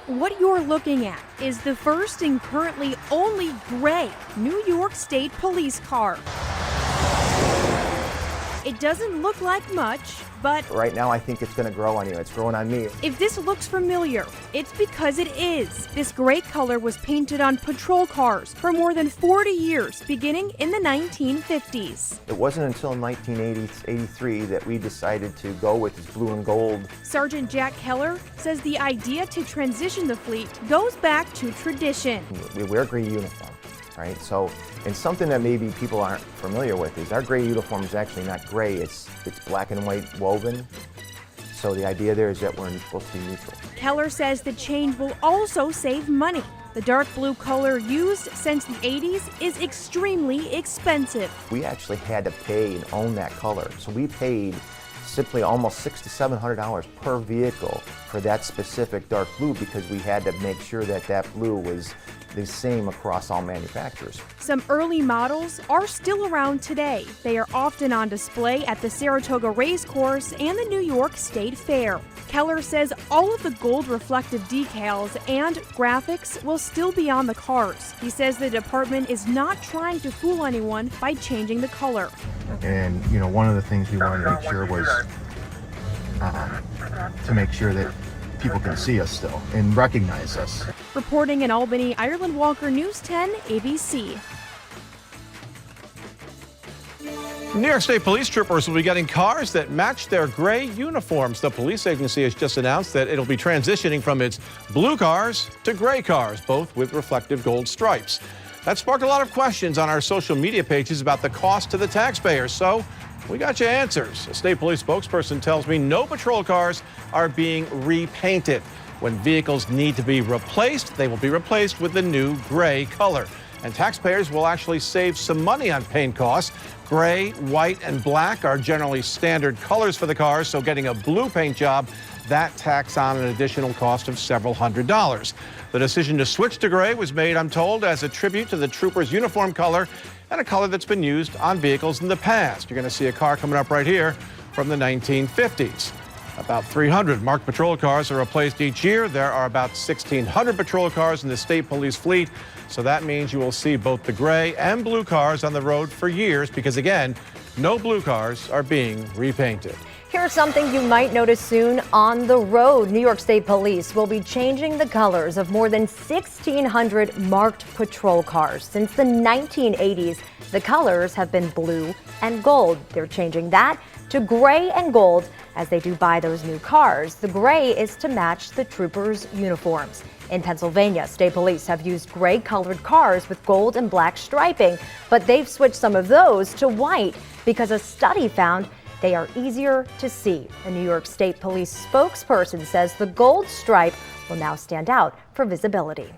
What you're looking at is the first and currently only gray New York State police car. It doesn't look like much, but right now I think it's going to grow on you. It's growing on me. If this looks familiar, it's because it is. This gray color was painted on patrol cars for more than 40 years, beginning in the 1950s. It wasn't until 1983 that we decided to go with this blue and gold. Sergeant Jack Keller says the idea to transition the fleet goes back to tradition. We wear gray uniform, right? So, and something that maybe people aren't familiar with is our gray uniform is actually not gray, it's black and white woven. So the idea there is that we're supposed to be neutral. Keller says the change will also save money. The dark blue color used since the 80s is extremely expensive. We actually had to pay and own that color. So we paid simply almost $600 to $700 per vehicle for that specific dark blue because we had to make sure that that blue was the same across all manufacturers. Some early models are still around today. They are often on display at the Saratoga Racecourse and the New York State Fair. Keller says all of the gold reflective decals and graphics will still be on the cars. He says the department is not trying to fool anyone by changing the color. And one of the things we wanted to make sure was to make sure that people can see us still and recognize us. Reporting in Albany, Ireland Walker, News 10 ABC. New York State police troopers will be getting cars that match their gray uniforms. The police agency has just announced that it'll be transitioning from its blue cars to gray cars, both with reflective gold stripes. That sparked a lot of questions on our social media pages about the cost to the taxpayers. So we got you answers. A state police spokesperson tells me no patrol cars are being repainted. When vehicles need to be replaced, they will be replaced with the new gray color. And taxpayers will actually save some money on paint costs. Gray, white, and black are generally standard colors for the cars, so getting a blue paint job, that tacks on an additional cost of several $100s. The decision to switch to gray was made, I'm told, as a tribute to the troopers' uniform color and a color that's been used on vehicles in the past. You're going to see a car coming up right here from the 1950s. About 300 marked patrol cars are replaced each year. There are about 1,600 patrol cars in the state police fleet. So that means you will see both the gray and blue cars on the road for years because, again, no blue cars are being repainted. Here's something you might notice soon on the road. New York State Police will be changing the colors of more than 1,600 marked patrol cars. Since the 1980s, the colors have been blue and gold. They're changing that to gray and gold as they do buy those new cars. The gray is to match the troopers' uniforms. In Pennsylvania, state police have used gray-colored cars with gold and black striping, but they've switched some of those to white because a study found they are easier to see. A New York State Police spokesperson says the gold stripe will now stand out for visibility.